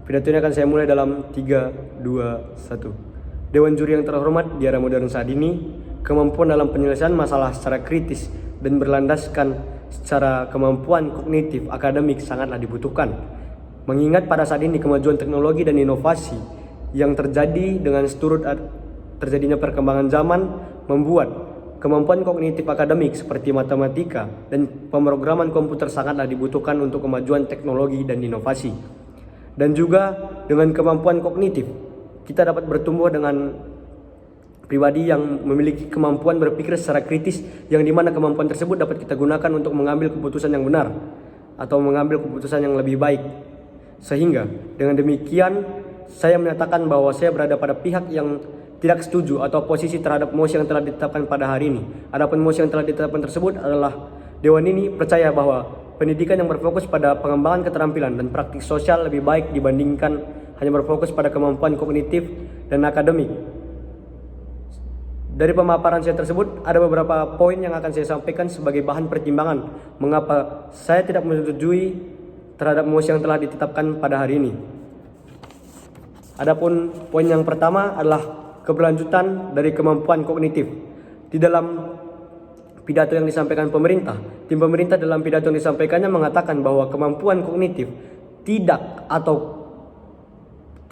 Pidato ini akan saya mulai dalam 3, 2, 1. Dewan juri yang terhormat, di era modern saat ini, kemampuan dalam penyelesaian masalah secara kritis dan berlandaskan secara kemampuan kognitif akademik sangatlah dibutuhkan. Mengingat pada saat ini kemajuan teknologi dan inovasi yang terjadi dengan seturut terjadinya perkembangan zaman membuat kemampuan kognitif akademik seperti matematika dan pemrograman komputer sangatlah dibutuhkan untuk kemajuan teknologi dan inovasi. Dan juga dengan kemampuan kognitif, kita dapat bertumbuh dengan pribadi yang memiliki kemampuan berpikir secara kritis, yang dimana kemampuan tersebut dapat kita gunakan untuk mengambil keputusan yang benar atau mengambil keputusan yang lebih baik. Sehingga dengan demikian saya menyatakan bahwa saya berada pada pihak yang tidak setuju atau posisi terhadap mosi yang telah ditetapkan pada hari ini. Adapun mosi yang telah ditetapkan tersebut adalah Dewan ini percaya bahwa pendidikan yang berfokus pada pengembangan keterampilan dan praktik sosial lebih baik dibandingkan hanya berfokus pada kemampuan kognitif dan akademik. Dari pemaparan saya tersebut, ada beberapa poin yang akan saya sampaikan sebagai bahan pertimbangan mengapa saya tidak menyetujui terhadap mosi yang telah ditetapkan pada hari ini. Adapun poin yang pertama adalah keberlanjutan dari kemampuan kognitif. Di dalam pidato yang disampaikan pemerintah, tim pemerintah dalam pidato yang disampaikannya mengatakan bahwa kemampuan kognitif tidak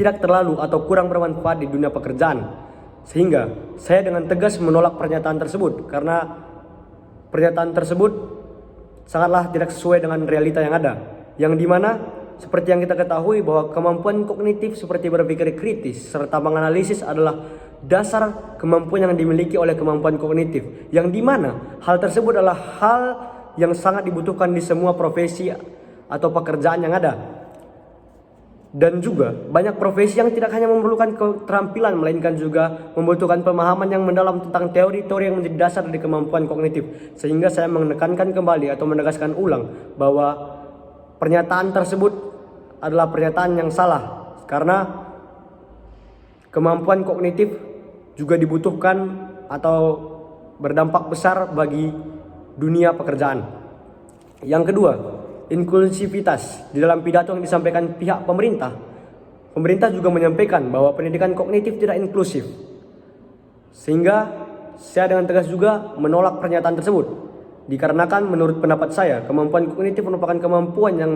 terlalu atau kurang bermanfaat di dunia pekerjaan. Sehingga saya dengan tegas menolak pernyataan tersebut, karena pernyataan tersebut sangatlah tidak sesuai dengan realita yang ada, yang dimana seperti yang kita ketahui bahwa kemampuan kognitif seperti berpikir kritis serta menganalisis adalah dasar kemampuan yang dimiliki oleh kemampuan kognitif, yang dimana hal tersebut adalah hal yang sangat dibutuhkan di semua profesi atau pekerjaan yang ada. Dan juga banyak profesi yang tidak hanya memerlukan keterampilan, melainkan juga membutuhkan pemahaman yang mendalam tentang teori-teori yang menjadi dasar dari kemampuan kognitif. Sehingga saya menekankan kembali atau menegaskan ulang bahwa pernyataan tersebut adalah pernyataan yang salah, karena kemampuan kognitif juga dibutuhkan atau berdampak besar bagi dunia pekerjaan. Yang kedua, inklusivitas. Di dalam pidato yang disampaikan pihak pemerintah juga menyampaikan bahwa pendidikan kognitif tidak inklusif. Sehingga saya dengan tegas juga menolak pernyataan tersebut. Dikarenakan menurut pendapat saya, kemampuan kognitif merupakan kemampuan yang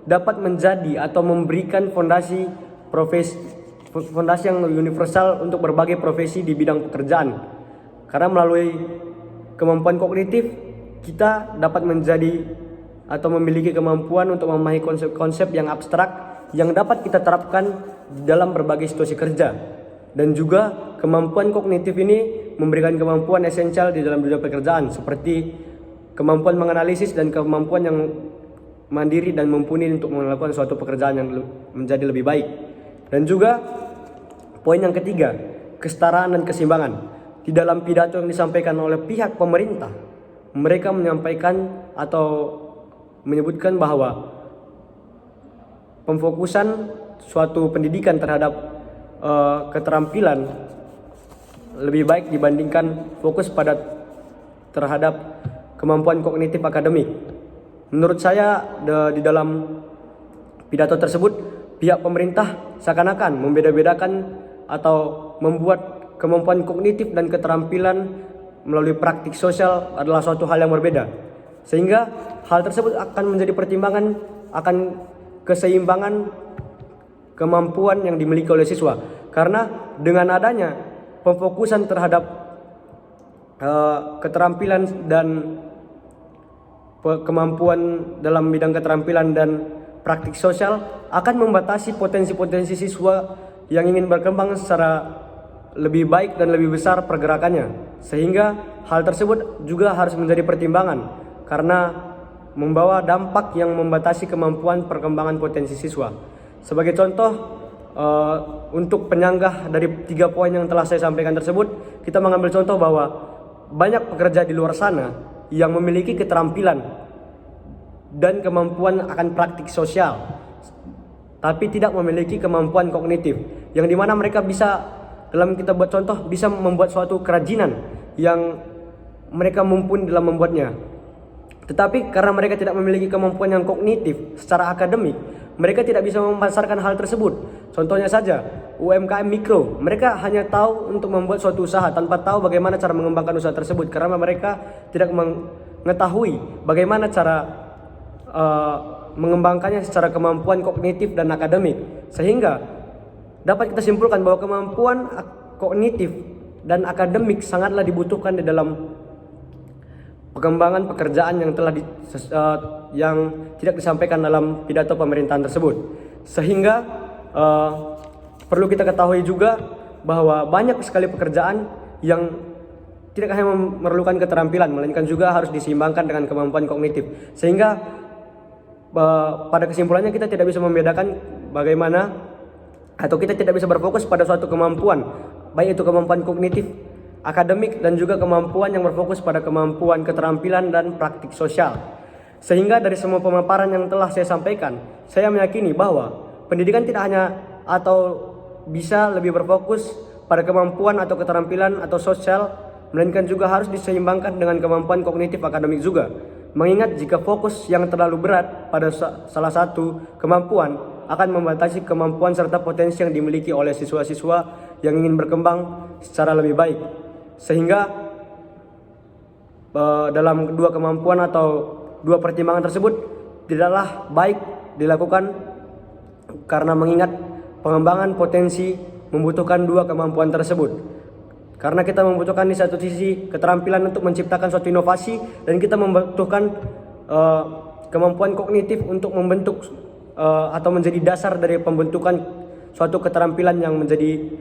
dapat menjadi atau memberikan fondasi yang universal untuk berbagai profesi di bidang pekerjaan. Karena melalui kemampuan kognitif kita dapat menjadi atau memiliki kemampuan untuk memahami konsep-konsep yang abstrak yang dapat kita terapkan dalam berbagai situasi kerja. Dan juga kemampuan kognitif ini memberikan kemampuan esensial di dalam dunia pekerjaan, seperti kemampuan menganalisis dan kemampuan yang mandiri dan mumpuni untuk melakukan suatu pekerjaan yang menjadi lebih baik. Dan juga poin yang ketiga, kesetaraan dan keseimbangan. Di dalam pidato yang disampaikan oleh pihak pemerintah, mereka menyampaikan atau menyebutkan bahwa pemfokusan suatu pendidikan terhadap keterampilan lebih baik dibandingkan fokus terhadap kemampuan kognitif akademik. Menurut saya di dalam pidato tersebut pihak pemerintah seakan-akan membeda-bedakan atau membuat kemampuan kognitif dan keterampilan melalui praktik sosial adalah suatu hal yang berbeda. Sehingga hal tersebut akan menjadi pertimbangan akan keseimbangan kemampuan yang dimiliki oleh siswa. Karena dengan adanya pemfokusan terhadap keterampilan dan kemampuan dalam bidang keterampilan dan praktik sosial akan membatasi potensi-potensi siswa yang ingin berkembang secara lebih baik dan lebih besar pergerakannya. Sehingga hal tersebut juga harus menjadi pertimbangan, karena membawa dampak yang membatasi kemampuan perkembangan potensi siswa. Sebagai contoh, untuk penyanggah dari 3 poin yang telah saya sampaikan tersebut, kita mengambil contoh bahwa banyak pekerja di luar sana yang memiliki keterampilan dan kemampuan akan praktik sosial, tapi tidak memiliki kemampuan kognitif, yang dimana mereka bisa, dalam kita buat contoh, bisa membuat suatu kerajinan yang mereka mumpuni dalam membuatnya. Tetapi karena mereka tidak memiliki kemampuan yang kognitif secara akademik, mereka tidak bisa memasarkan hal tersebut. Contohnya saja, UMKM mikro, mereka hanya tahu untuk membuat suatu usaha tanpa tahu bagaimana cara mengembangkan usaha tersebut, karena mereka tidak mengetahui bagaimana cara mengembangkannya secara kemampuan kognitif dan akademik. Sehingga dapat kita simpulkan bahwa kemampuan kognitif dan akademik sangatlah dibutuhkan di dalam pengembangan pekerjaan yang yang tidak disampaikan dalam pidato pemerintahan tersebut. Sehingga perlu kita ketahui juga bahwa banyak sekali pekerjaan yang tidak hanya memerlukan keterampilan, melainkan juga harus diseimbangkan dengan kemampuan kognitif. Sehingga pada kesimpulannya kita tidak bisa membedakan bagaimana, atau kita tidak bisa berfokus pada suatu kemampuan, baik itu kemampuan kognitif, akademik, dan juga kemampuan yang berfokus pada kemampuan keterampilan dan praktik sosial. Sehingga dari semua pemaparan yang telah saya sampaikan, saya meyakini bahwa pendidikan tidak hanya atau bisa lebih berfokus pada kemampuan atau keterampilan atau sosial, melainkan juga harus diseimbangkan dengan kemampuan kognitif akademik juga. Mengingat jika fokus yang terlalu berat pada salah satu kemampuan akan membatasi kemampuan serta potensi yang dimiliki oleh siswa-siswa yang ingin berkembang secara lebih baik. Sehingga dalam dua kemampuan atau dua pertimbangan tersebut tidaklah baik dilakukan, karena mengingat pengembangan potensi membutuhkan dua kemampuan tersebut. Karena kita membutuhkan di satu sisi keterampilan untuk menciptakan suatu inovasi, dan kita membutuhkan kemampuan kognitif untuk membentuk atau menjadi dasar dari pembentukan suatu keterampilan yang menjadi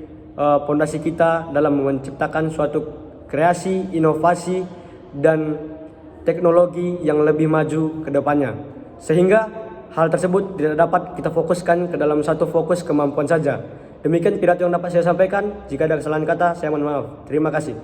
pondasi kita dalam menciptakan suatu kreasi, inovasi, dan teknologi yang lebih maju ke depannya. Sehingga hal tersebut tidak dapat kita fokuskan ke dalam satu fokus kemampuan saja. Demikian pidato yang dapat saya sampaikan. Jika ada kesalahan kata, saya mohon maaf. Terima kasih.